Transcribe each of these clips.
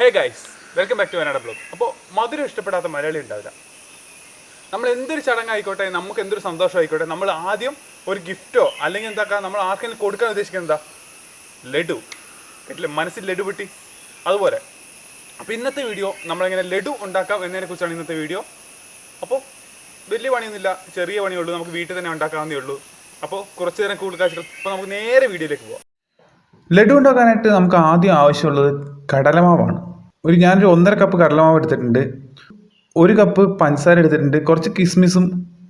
Hey guys, welcome back to Wayanad blog. അപ്പോൾ മധുരം ഇഷ്ടപ്പെടാത്ത മലയാളി ഉണ്ടാവില്ല. നമ്മൾ എന്തൊരു ചടങ്ങായിക്കോട്ടെ, നമുക്ക് എന്തൊരു സന്തോഷമായിക്കോട്ടെ, നമ്മൾ ആദ്യം ഒരു ഗിഫ്റ്റോ അല്ലെങ്കിൽ എന്താക്കാം നമ്മൾ ആർക്കെങ്കിലും കൊടുക്കാൻ ഉദ്ദേശിക്കുന്നത് എന്താ? ലഡു. കേട്ടില്ലേ, മനസ്സിൽ ലഡു പൊട്ടി അതുപോലെ. അപ്പോൾ ഇന്നത്തെ വീഡിയോ നമ്മളെങ്ങനെ ലഡു ഉണ്ടാക്കാം എന്നതിനെക്കുറിച്ചാണ് ഇന്നത്തെ വീഡിയോ. അപ്പോൾ വലിയ പണിയൊന്നുമില്ല, ചെറിയ പണിയുള്ളൂ, നമുക്ക് വീട്ടിൽ തന്നെ ഉണ്ടാക്കാവുന്നേ ഉള്ളൂ. അപ്പോൾ കുറച്ച് നേരം കൂടുതൽ കാഴ്ചകൾ. അപ്പോൾ നമുക്ക് നേരെ വീഡിയോയിലേക്ക് പോകാം. ലഡു ഉണ്ടാക്കാനായിട്ട് നമുക്ക് ആദ്യം ആവശ്യമുള്ളത് കടലമാവാണ്. ഞാനൊരു 1.5 കപ്പ് കടലമാവ് എടുത്തിട്ടുണ്ട്, 1 കപ്പ് പഞ്ചസാര എടുത്തിട്ടുണ്ട്, കുറച്ച് കിസ്മിസും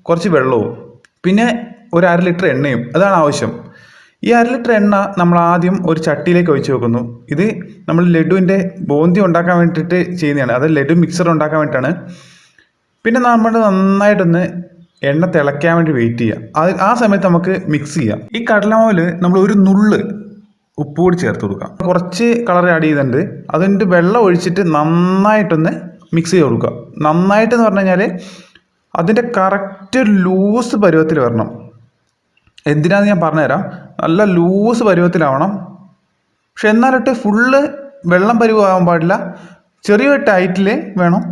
കുറച്ച് വെള്ളവും, പിന്നെ ഒരു 1/2 ലിറ്റർ എണ്ണയും. അതാണ് ആവശ്യം. ഈ 1/2 ലിറ്റർ എണ്ണ നമ്മൾ ആദ്യം ഒരു ചട്ടിയിലേക്ക് ഒഴിച്ച് വെക്കുന്നു. ഇത് നമ്മൾ ലഡുവിൻ്റെ ബോന്തി ഉണ്ടാക്കാൻ വേണ്ടിയിട്ട് ചെയ്യുന്നതാണ്, അത് ലഡു മിക്സർ ഉണ്ടാക്കാൻ വേണ്ടിയിട്ടാണ്. പിന്നെ നമ്മൾ നന്നായിട്ടൊന്ന് എണ്ണ തിളയ്ക്കാൻ വേണ്ടി വെയിറ്റ് ചെയ്യുക. ആ സമയത്ത് നമുക്ക് മിക്സ് ചെയ്യാം. ഈ കടലമാവിൽ നമ്മൾ ഒരു നുള്ള് ഉപ്പ് കൂടി ചേർത്ത് കൊടുക്കുക. കുറച്ച് കളർ ആഡ് ചെയ്തിട്ടുണ്ട്, അതിൻ്റെ വെള്ളം ഒഴിച്ചിട്ട് നന്നായിട്ടൊന്ന് മിക്സ് ചെയ്ത് കൊടുക്കുക. നന്നായിട്ടെന്ന് പറഞ്ഞു കഴിഞ്ഞാൽ അതിൻ്റെ കറക്റ്റ് ലൂസ് പരുവത്തിൽ വരണം. എന്തിനാണെന്ന് ഞാൻ പറഞ്ഞുതരാം. നല്ല ലൂസ് പരുവത്തിലാവണം, പക്ഷെ എന്നാലിട്ട് ഫുള്ള് വെള്ളം പരുവാകാൻ പാടില്ല, ചെറിയൊരു ടൈറ്റിൽ വേണം.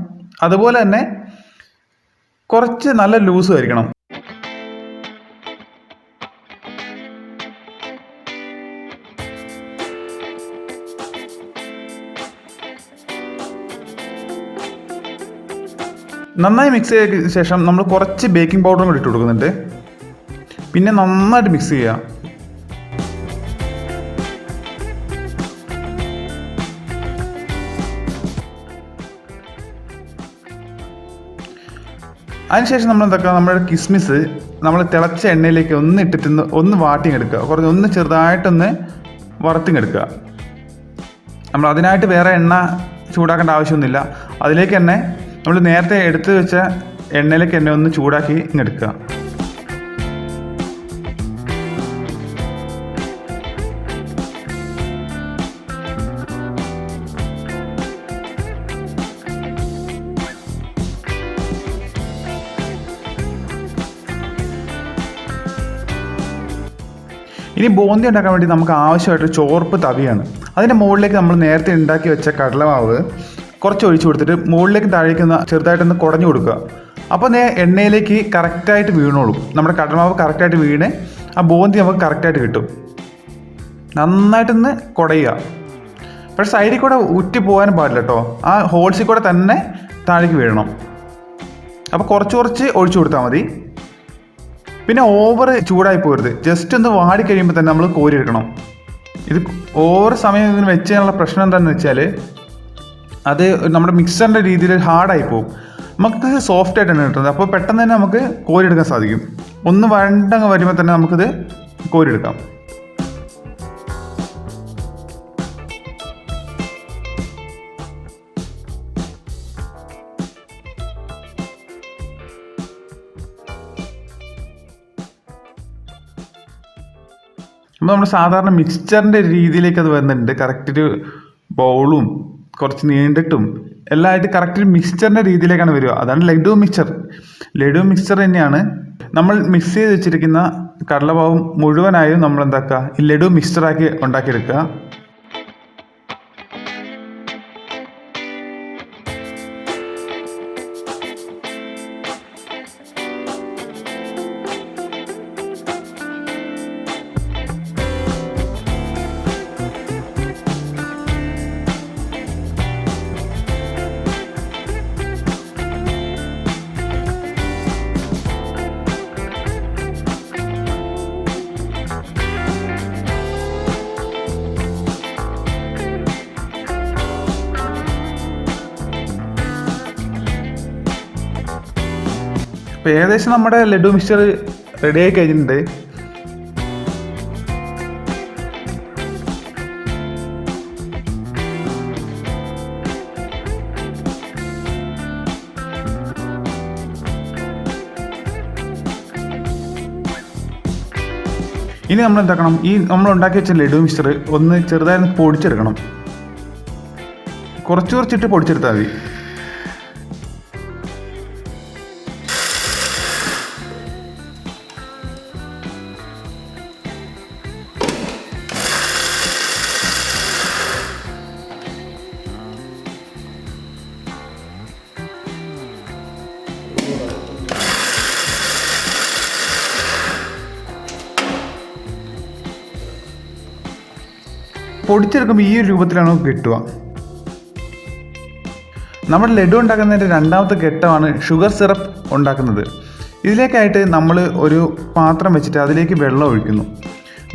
അതുപോലെ തന്നെ കുറച്ച് നല്ല ലൂസ് ആയിരിക്കണം. നന്നായി മിക്സ് ചെയ്ത ശേഷം നമ്മൾ കുറച്ച് ബേക്കിംഗ് പൗഡറും കൂടി ഇട്ട് കൊടുക്കുന്നുണ്ട്. പിന്നെ നന്നായിട്ട് മിക്സ് ചെയ്യുക. അതിനുശേഷം നമ്മൾ എന്താക്കുക, നമ്മുടെ കിസ്മിസ് നമ്മൾ തിളച്ച എണ്ണയിലേക്ക് ഒന്ന് ഇട്ടിട്ട് ഒന്ന് വാട്ടിയെടുക്കുക. ഒന്ന് ചെറുതായിട്ടൊന്ന് വറുത്തിങ്ങെടുക്കുക. നമ്മൾ അതിനായിട്ട് വേറെ എണ്ണ ചൂടാക്കേണ്ട ആവശ്യമൊന്നുമില്ല. അതിലേക്ക് തന്നെ നമ്മൾ നേരത്തെ എടുത്ത് വെച്ച എണ്ണയിലേക്ക് എണ്ണ ഒന്ന് ചൂടാക്കി ഇങ്ങെടുക്കുക. ഇനി ബോന്തി ഉണ്ടാക്കാൻ വേണ്ടി നമുക്ക് ആവശ്യമായിട്ട് ചോർപ്പ് തവിയാണ്. അതിൻ്റെ മുകളിലേക്ക് നമ്മൾ നേരത്തെ ഉണ്ടാക്കി വെച്ച കടലമാവ് കുറച്ച് ഒഴിച്ചു കൊടുത്തിട്ട് മുകളിലേക്ക് താഴേക്ക് ചെറുതായിട്ടൊന്ന് കുടഞ്ഞു കൊടുക്കുക. അപ്പോൾ എണ്ണയിലേക്ക് കറക്റ്റായിട്ട് വീണോളും. നമ്മുടെ കടലമാവ് കറക്റ്റായിട്ട് വീണ് ആ ബോന്തി നമുക്ക് കറക്റ്റായിട്ട് കിട്ടും. നന്നായിട്ടൊന്ന് കുടയുക. പക്ഷേ സൈഡിൽ കൂടെ ഉറ്റി പോകാനും പാടില്ല കേട്ടോ. ആ ഹോൾസിൽ കൂടെ തന്നെ താഴേക്ക് വീഴണം. അപ്പോൾ കുറച്ച് ഒഴിച്ചു കൊടുത്താൽ മതി. പിന്നെ ഓവർ ചൂടായി പോകരുത്. ജസ്റ്റ് ഒന്ന് വാടി കഴിയുമ്പോൾ തന്നെ നമ്മൾ കോരിയെടുക്കണം. ഇത് ഓവർ സമയം ഇതിന് വെച്ച് കഴിഞ്ഞുള്ള പ്രശ്നം എന്താണെന്ന് വെച്ചാൽ അത് നമ്മുടെ മിക്സറിൻ്റെ രീതിയിൽ ഹാർഡായി പോകും. നമുക്ക് സോഫ്റ്റ് ആയിട്ടാണ് കിട്ടുന്നത്. അപ്പോൾ പെട്ടെന്ന് തന്നെ നമുക്ക് കോരിയെടുക്കാൻ സാധിക്കും. ഒന്ന് വരണ്ടങ്ങ് വരുമ്പോൾ തന്നെ നമുക്കിത് കോരിയെടുക്കാം. അപ്പോൾ നമ്മൾ സാധാരണ മിക്സ്ചറിൻ്റെ രീതിയിലേക്ക് അത് വരുന്നുണ്ട്. കറക്റ്റ് ഒരു ബൗളും കുറച്ച് നീണ്ടിട്ടും എല്ലാം ആയിട്ട് കറക്റ്റ് ഒരു മിക്സ്ചറിൻ്റെ രീതിയിലേക്കാണ് വരിക. അതാണ് ലഡു മിക്സ്ചർ. ലഡു മിക്സ്ചർ തന്നെയാണ്. നമ്മൾ മിക്സ് ചെയ്ത് വെച്ചിരിക്കുന്ന കടലമാവും മുഴുവനായും നമ്മൾ എന്താക്കുക, ഈ ലഡു മിക്സ്ചറാക്കി ഉണ്ടാക്കിയെടുക്കുക. അപ്പോൾ ഏകദേശം നമ്മുടെ ലഡു മിക്സ്ചർ റെഡി ആയി കഴിഞ്ഞിട്ടുണ്ട്. ഇനി നമ്മൾ എന്താക്കണം, ഈ നമ്മൾ ഉണ്ടാക്കി വെച്ച ലഡു മിക്സ്ചർ ഒന്ന് ചെറുതായി പൊടിച്ചെടുക്കണം. കുറച്ചിട്ട് പൊടിച്ചെടുത്താൽ മതി. പൊടിച്ചെടുക്കുമ്പോൾ ഈ ഒരു രൂപത്തിലാണ് നമുക്ക് കിട്ടുക. നമ്മുടെ ലഡു ഉണ്ടാക്കുന്നതിൻ്റെ രണ്ടാമത്തെ ഘട്ടമാണ് ഷുഗർ സിറപ്പ് ഉണ്ടാക്കുന്നത്. ഇതിലേക്കായിട്ട് നമ്മൾ ഒരു പാത്രം വെച്ചിട്ട് അതിലേക്ക് വെള്ളം ഒഴിക്കുന്നു.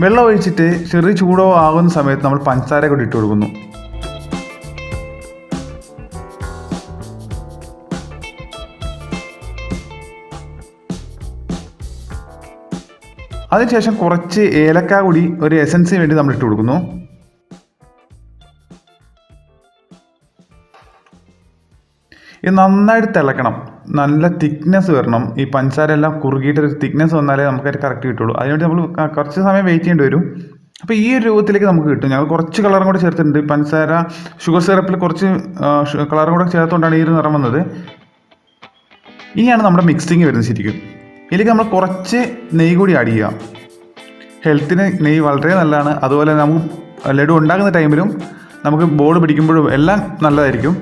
വെള്ളം ഒഴിച്ചിട്ട് ചെറിയ ചൂടോ ആകുന്ന സമയത്ത് നമ്മൾ പഞ്ചസാര കൂടി ഇട്ട് കൊടുക്കുന്നു. അതിനുശേഷം കുറച്ച് ഏലക്ക കൂടി ഒരു എസൻസിന് വേണ്ടി നമ്മൾ ഇട്ട് കൊടുക്കുന്നു. ഇത് നന്നായിട്ട് തിളക്കണം, നല്ല തിക്നെസ് വരണം. ഈ പഞ്ചസാര എല്ലാം കുറുകിയിട്ട് ഒരു തിക്നെസ് വന്നാലേ നമുക്കത് കറക്റ്റ് കിട്ടുള്ളൂ. അതിനുവേണ്ടി നമ്മൾ കുറച്ച് സമയം വെയിറ്റ് ചെയ്യേണ്ടി വരും. അപ്പോൾ ഈ ഒരു രൂപത്തിലേക്ക് നമുക്ക് കിട്ടും. ഞങ്ങൾ കുറച്ച് കളറും കൂടെ ചേർത്തിട്ടുണ്ട്. പഞ്ചസാര ഷുഗർ സിറപ്പിൽ കുറച്ച് കളറും കൂടെ ചേർത്തുകൊണ്ടാണ് ഈ ഒരു നിറം വന്നത്. ഇനിയാണ് നമ്മുടെ മിക്സിങ് വരുന്നത് ശരിക്കും. ഇതിലേക്ക് നമ്മൾ കുറച്ച് നെയ്യ് കൂടി ആഡ് ചെയ്യാം. ഹെൽത്തിന് നെയ്യ് വളരെ നല്ലതാണ്. അതുപോലെ നമുക്ക് ലഡു ഉണ്ടാക്കുന്ന ടൈമിലും നമുക്ക് ബോൾ പിടിക്കുമ്പോഴും എല്ലാം നല്ലതായിരിക്കും.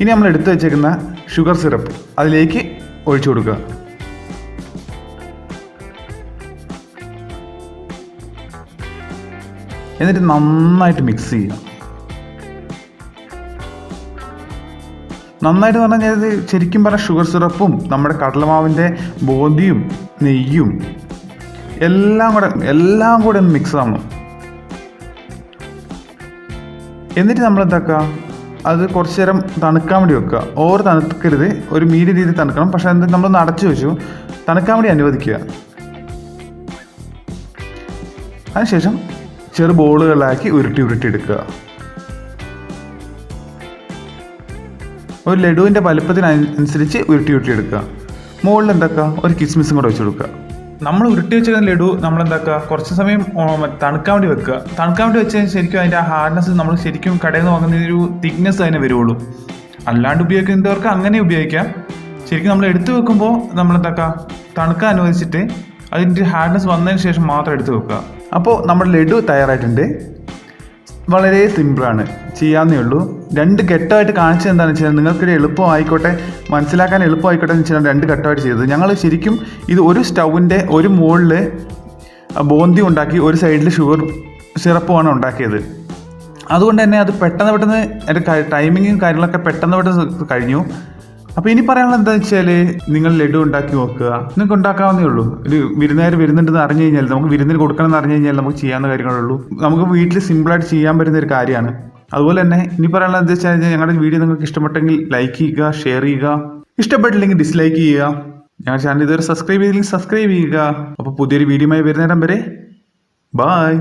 ഇനി നമ്മൾ എടുത്തു വെച്ചേക്കുന്ന ഷുഗർ സിറപ്പ് അതിലേക്ക് ഒഴിച്ചു കൊടുക്കുക. എന്നിട്ട് നന്നായിട്ട് മിക്സ് ചെയ്യുക. നന്നായിട്ട് പറഞ്ഞാൽ ഇത് ശരിക്കും പറഞ്ഞാൽ ഷുഗർ സിറപ്പും നമ്മുടെ കടലമാവിൻ്റെ ബോന്തിയും നെയ്യും എല്ലാം കൂടെ ഒന്ന് മിക്സ് ആവണം. എന്നിട്ട് നമ്മൾ എന്താക്കുക, അത് കുറച്ച് നേരം തണുക്കാൻ വേണ്ടി വെക്കുക. ഓവർ തണുക്കരുത്, ഒരു മീഡിയം രീതിയിൽ തണുക്കണം. പക്ഷേ അത് നമ്മളൊന്ന് അടച്ചു വെച്ചു തണുക്കാൻ വേണ്ടി അനുവദിക്കുക. അതിനുശേഷം ചെറു ബോളുകളാക്കി ഉരുട്ടി എടുക്കുക. ഒരു ലഡുവിൻ്റെ വലുപ്പത്തിനനുസരിച്ച് ഉരുട്ടി എടുക്കുക. മുകളിൽ എന്താക്കുക, ഒരു കിസ്മിസും കൂടെ വെച്ച് കൊടുക്കുക. നമ്മൾ ഉരുട്ടി വെച്ചിരുന്ന ലഡു നമ്മളെന്താക്കുക, കുറച്ച് സമയം തണുക്കാൻ വേണ്ടി വെക്കുക. തണുക്കാൻ വേണ്ടി വെച്ചാൽ ശരിക്കും അതിൻ്റെ ആ ഹാർഡ്നെസ് നമ്മൾ ശരിക്കും കടയിൽ നിന്ന് വാങ്ങുന്ന ഒരു തിക്നെസ് അതിനെ വരുള്ളൂ. അല്ലാണ്ട് ഉപയോഗിക്കുന്നവർക്ക് അങ്ങനെ ഉപയോഗിക്കാം. ശരിക്കും നമ്മൾ എടുത്തു വെക്കുമ്പോൾ നമ്മളെന്താക്കുക, തണുക്കാൻ അനുവദിച്ചിട്ട് അതിൻ്റെ ഹാർഡ്നെസ് വന്നതിന് ശേഷം മാത്രം എടുത്ത് വെക്കുക. അപ്പോൾ നമ്മുടെ ലഡു തയ്യാറായിട്ടുണ്ട്. വളരെ സിമ്പിളാണ്, ചെയ്യാവുന്നേ ഉള്ളൂ. 2 ഘട്ടമായിട്ട് കാണിച്ചത് എന്താണെന്ന് വെച്ചാൽ നിങ്ങൾക്കൊരു എളുപ്പമായിക്കോട്ടെ, മനസ്സിലാക്കാൻ എളുപ്പമായിക്കോട്ടെ എന്ന് വെച്ചാൽ 2 ഘട്ടമായിട്ട് ചെയ്തത്. ഞങ്ങൾ ശരിക്കും ഇത് ഒരു സ്റ്റൗവിൻ്റെ ഒരു മുകളിൽ ബോന്തി ഉണ്ടാക്കി ഒരു സൈഡിൽ ഷുഗർ സിറപ്പുമാണ് ഉണ്ടാക്കിയത്. അതുകൊണ്ട് തന്നെ അത് പെട്ടെന്ന് അതിൻ്റെ ടൈമിങ്ങും കാര്യങ്ങളൊക്കെ പെട്ടെന്ന് കഴിഞ്ഞു. അപ്പോൾ ഇനി പറയാനുള്ളത് എന്താണെന്ന് വെച്ചാൽ നിങ്ങൾ ലഡു ഉണ്ടാക്കി നോക്കുക. നിങ്ങൾക്ക് ഉണ്ടാക്കാവുന്നേ ഉള്ളൂ. ഒരു വിരുന്നുകാർ വരുന്നുണ്ടെന്ന് അറിഞ്ഞു കഴിഞ്ഞാൽ, നമുക്ക് വിരുന്നിന് കൊടുക്കണം എന്ന് അറിഞ്ഞു കഴിഞ്ഞാൽ നമുക്ക് ചെയ്യാവുന്ന കാര്യങ്ങളുള്ളൂ. നമുക്ക് വീട്ടിൽ സിമ്പിളായിട്ട് ചെയ്യാൻ പറ്റുന്ന ഒരു കാര്യമാണ്. അതുപോലെ തന്നെ ഇനി പറയാനുള്ളത് എന്താ വെച്ചാൽ ഞങ്ങളുടെ വീഡിയോ നിങ്ങൾക്ക് ഇഷ്ടപ്പെട്ടെങ്കിൽ ലൈക്ക് ചെയ്യുക, ഷെയർ ചെയ്യുക. ഇഷ്ടപ്പെട്ടില്ലെങ്കിൽ ഡിസ്ലൈക്ക് ചെയ്യുക. ഞങ്ങളുടെ ചാനൽ ഇതുവരെ സബ്സ്ക്രൈബ് ചെയ്തില്ലെങ്കിൽ സബ്സ്ക്രൈബ് ചെയ്യുക. അപ്പോൾ പുതിയൊരു വീഡിയോയുമായി വരുന്നേരം വരെ ബൈ.